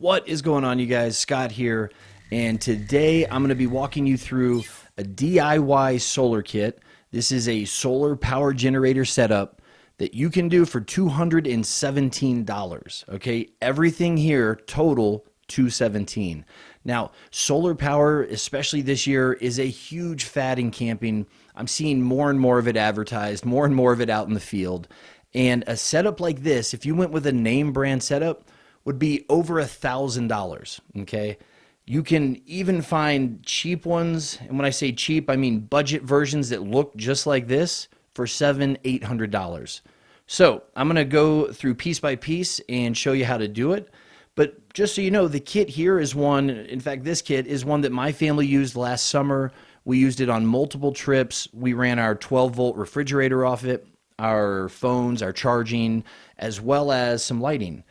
What is going on, you guys? Scott here, and today I'm going to be walking you through a DIY solar kit. This is a solar power generator setup that you can do for $217. Okay, everything here total $217. Now, solar power, especially this year, is a huge fad in camping. I'm seeing more and more of it advertised, more and more of it out in the field. And a setup like this, if you went with a name brand setup, would be over $1,000. Okay. You can even find cheap ones. And when I say cheap, I mean budget versions that look just like this for $700-800. So I'm going to go through piece by piece and show you how to do it. But just so you know, the kit here is one, in fact, this kit is one that my family used last summer. We used it on multiple trips. We ran our 12-volt refrigerator off it, our phones, our charging, as well as some lighting,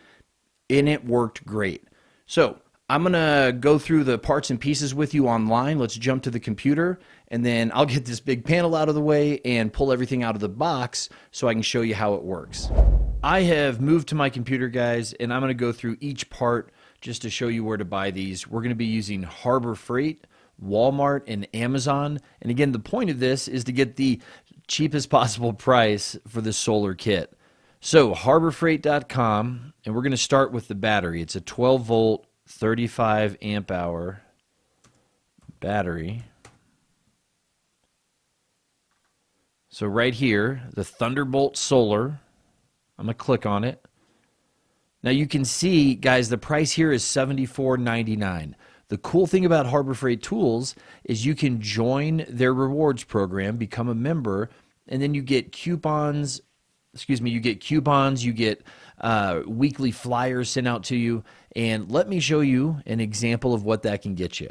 and it worked great. So I'm going to go through the parts and pieces with you online. Let's jump to the computer, and then I'll get this big panel out of the way and pull everything out of the box so I can show you how it works. I have moved to my computer, guys, and I'm going to go through each part just to show you where to buy these. We're going to be using Harbor Freight, Walmart, and Amazon. And again, the point of this is to get the cheapest possible price for the solar kit. So harborfreight.com, and we're going to start with the battery. It's a 12 volt, 35 amp hour battery. So right here, the Thunderbolt Solar, I'm going to click on it. Now you can see, guys, the price here is $74.99. The cool thing about Harbor Freight Tools is you can join their rewards program, become a member, and then you get coupons. You get coupons, you get weekly flyers sent out to you. And let me show you an example of what that can get you.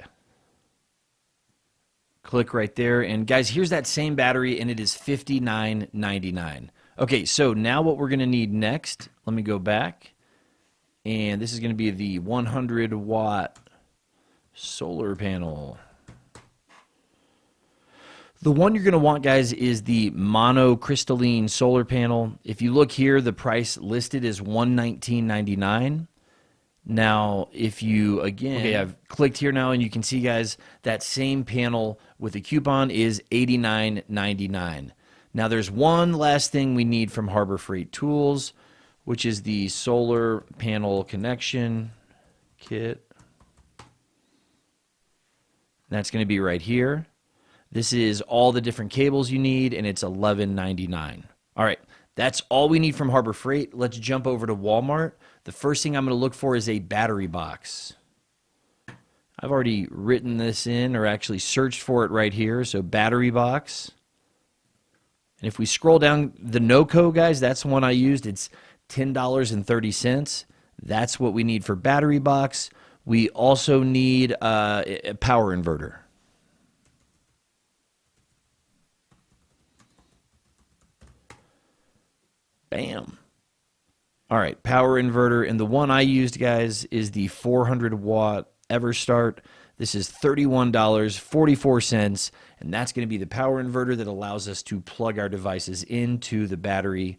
Click right there. And guys, here's that same battery, and it is $59.99. Okay, so now what we're going to need next, let me go back. And this is going to be the 100 watt solar panel. The one you're going to want, guys, is the monocrystalline solar panel. If you look here, the price listed is $119.99. Now, if you, again, okay, I've clicked here now, and you can see, guys, that same panel with a coupon is $89.99. Now, there's one last thing we need from Harbor Freight Tools, which is the solar panel connection kit. That's going to be right here. This is all the different cables you need, and it's $11.99. All right, that's all we need from Harbor Freight. Let's jump over to Walmart. The first thing I'm going to look for is a battery box. I've already written this in, or actually searched for it right here. So battery box. And if we scroll down the NOCO, guys, that's the one I used. It's $10.30. That's what we need for battery box. We also need a power inverter. Bam. All right, power inverter. And the one I used, guys, is the 400 watt EverStart. This is $31.44, and that's going to be the power inverter that allows us to plug our devices into the battery,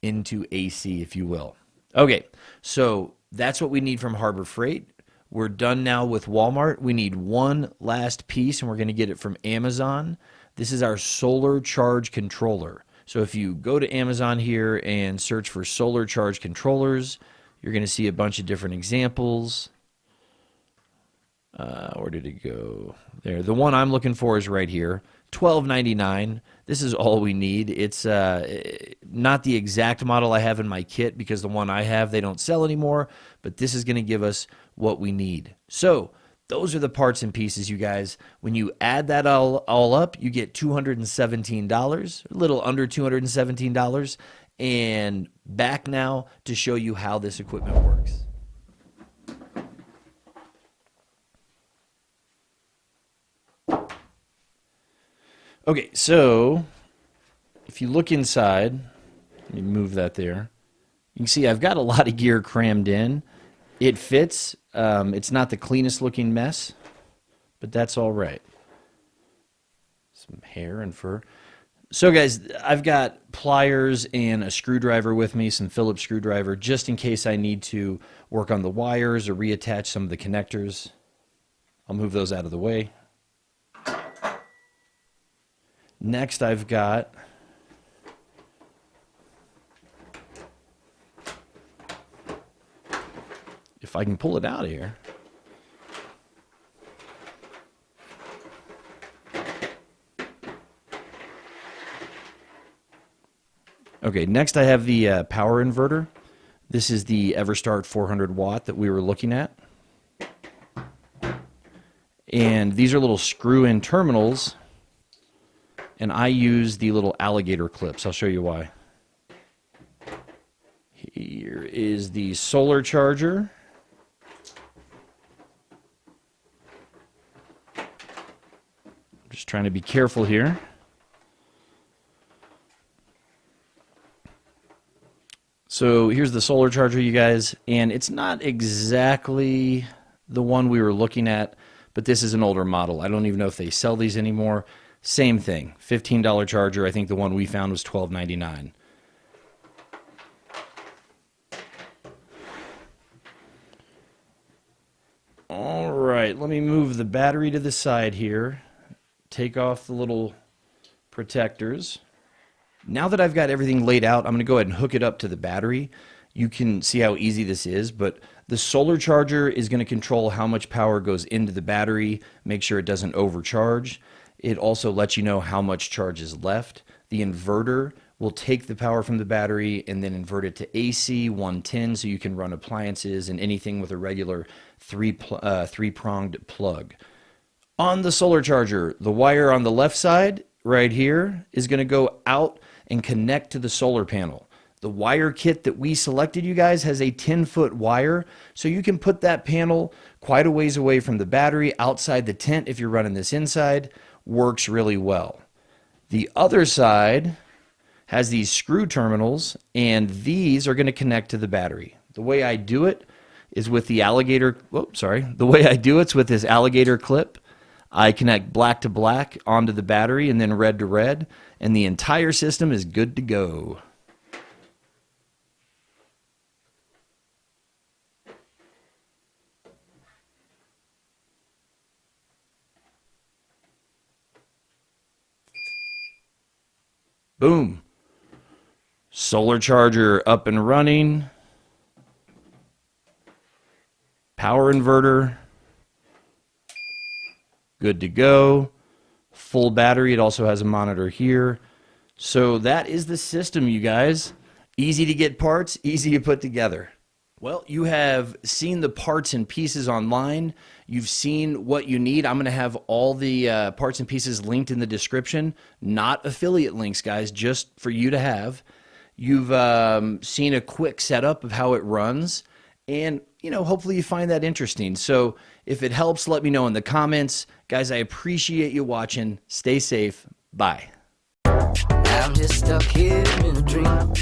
into AC, if you will. Okay, so that's what we need from Harbor Freight. We're done now with Walmart. We need one last piece, and we're going to get it from Amazon. This is our solar charge controller. So if you go to Amazon here and search for solar charge controllers, you're going to see a bunch of different examples. Where did it go? There. The one I'm looking for is right here, $12.99. This is all we need. It's not the exact model I have in my kit, because the one I have, they don't sell anymore, but this is going to give us what we need. So those are the parts and pieces, you guys. When you add that all up, you get $217, a little under $217. And back now to show you how this equipment works. Okay, so if you look inside, let me move that there. You can see I've got a lot of gear crammed in. It fits. It's not the cleanest looking mess, but that's all right. Some hair and fur. So guys, I've got pliers and a screwdriver with me, some Phillips screwdriver, just in case I need to work on the wires or reattach some of the connectors. I'll move those out of the way. Next, I've got if I can pull it out of here. Okay, next I have the power inverter. This is the Everstart 400 watt that we were looking at. And these are little screw-in terminals, and I use the little alligator clips. I'll show you why. Here is the solar charger. Just trying to be careful here. So here's the solar charger, you guys, and it's not exactly the one we were looking at, but this is an older model. I don't even know if they sell these anymore. Same thing, $15 charger. I think the one we found was $12.99. All right, let me move the battery to the side here. Take off the little protectors. Now that I've got everything laid out, I'm going to go ahead and hook it up to the battery. You can see how easy this is, but the solar charger is going to control how much power goes into the battery, make sure it doesn't overcharge. It also lets you know how much charge is left. The inverter will take the power from the battery and then invert it to AC 110 so you can run appliances and anything with a regular three-pronged plug. On the solar charger, the wire on the left side right here is going to go out and connect to the solar panel. The wire kit that we selected, you guys, has a 10-foot wire, so you can put that panel quite a ways away from the battery outside the tent if you're running this inside. Works really well. The other side has these screw terminals, and these are going to connect to the battery. The way I do it is with the alligator, the way I do it's with this alligator clip. I connect black to black onto the battery and then red to red, and the entire system is good to go. Boom. Solar charger up and running. Power inverter. Good to go. Full battery. It also has a monitor here. So that is the system, you guys. Easy to get parts, easy to put together. Well, you have seen the parts and pieces online. You've seen what you need. I'm going to have all the parts and pieces linked in the description. Not affiliate links, guys, just for you to have. You've seen a quick setup of how it runs. And, you know, hopefully you find that interesting. So if it helps, let me know in the comments. Guys, I appreciate you watching. Stay safe. Bye. I'm just stuck here in a dream.